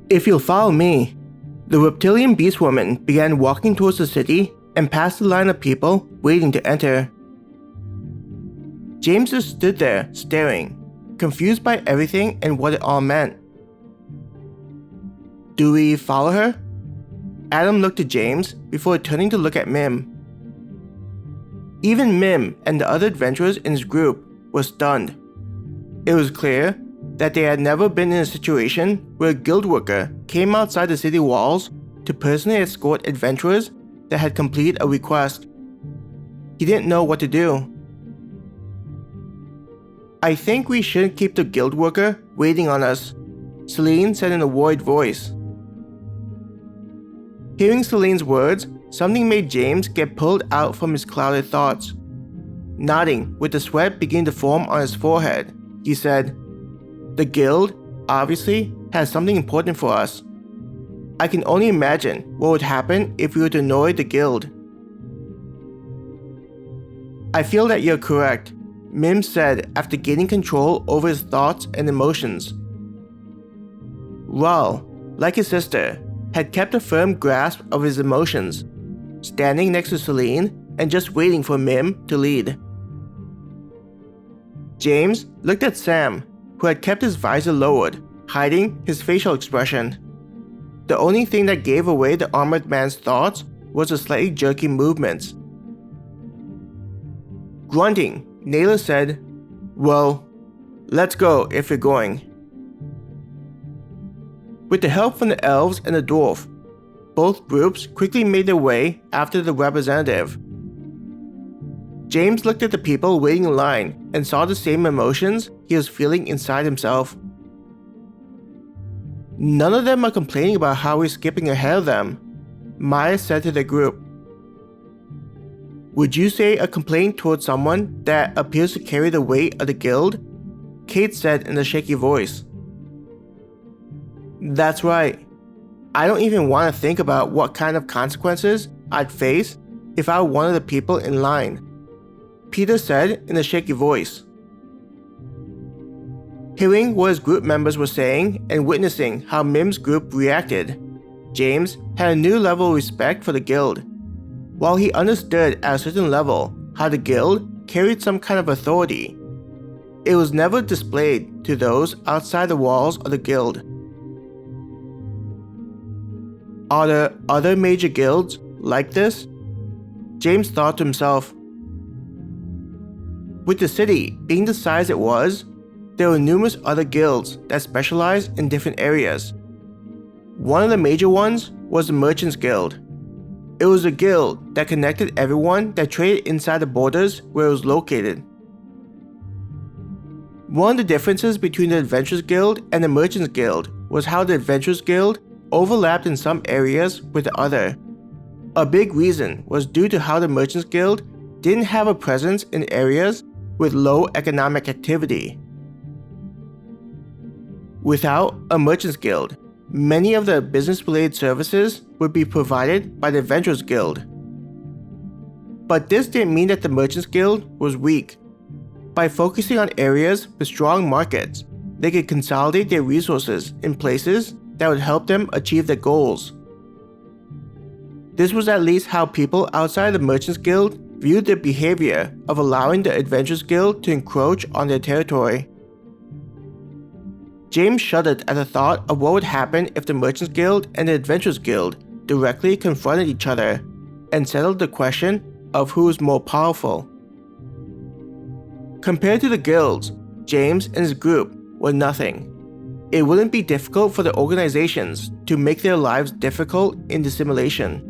If you'll follow me. The reptilian beast woman began walking towards the city and past the line of people waiting to enter. James just stood there, staring, confused by everything and what it all meant. Do we follow her? Adam looked at James before turning to look at Mim. Even Mim and the other adventurers in his group were stunned. It was clear that they had never been in a situation where a guild worker came outside the city walls to personally escort adventurers that had completed a request. He didn't know what to do. I think we shouldn't keep the guild worker waiting on us, Celine said in a worried voice. Hearing Celine's words, something made James get pulled out from his clouded thoughts. Nodding, with the sweat beginning to form on his forehead, he said, "The guild, obviously, has something important for us. I can only imagine what would happen if we were to annoy the guild." "I feel that you're correct," Mim said after gaining control over his thoughts and emotions. Raul, like his sister, had kept a firm grasp of his emotions, standing next to Celine and just waiting for Mim to lead. James looked at Sam, who had kept his visor lowered, hiding his facial expression. The only thing that gave away the armored man's thoughts was the slightly jerky movements. Grunting, Naylor said, "Well, let's go if you're going." With the help from the elves and the dwarf, both groups quickly made their way after the representative. James looked at the people waiting in line and saw the same emotions he was feeling inside himself. "None of them are complaining about how we're skipping ahead of them," Maya said to the group. "Would you say a complaint towards someone that appears to carry the weight of the guild?" Kate said in a shaky voice. "That's right. I don't even want to think about what kind of consequences I'd face if I were one of the people in line," Peter said in a shaky voice. Hearing what his group members were saying and witnessing how Mim's group reacted, James had a new level of respect for the guild. While he understood at a certain level how the guild carried some kind of authority, it was never displayed to those outside the walls of the guild. Are there other major guilds like this? James thought to himself. With the city being the size it was, there were numerous other guilds that specialized in different areas. One of the major ones was the Merchants Guild. It was a guild that connected everyone that traded inside the borders where it was located. One of the differences between the Adventurers Guild and the Merchants Guild was how the Adventurers Guild overlapped in some areas with the other. A big reason was due to how the Merchants Guild didn't have a presence in areas with low economic activity. Without a Merchants Guild, many of the business-related services would be provided by the Adventurers Guild. But this didn't mean that the Merchants Guild was weak. By focusing on areas with strong markets, they could consolidate their resources in places that would help them achieve their goals. This was at least how people outside the Merchants Guild viewed the behavior of allowing the Adventurers Guild to encroach on their territory. James shuddered at the thought of what would happen if the Merchants Guild and the Adventurers Guild directly confronted each other and settled the question of who was more powerful. Compared to the guilds, James and his group were nothing. It wouldn't be difficult for the organizations to make their lives difficult in the simulation.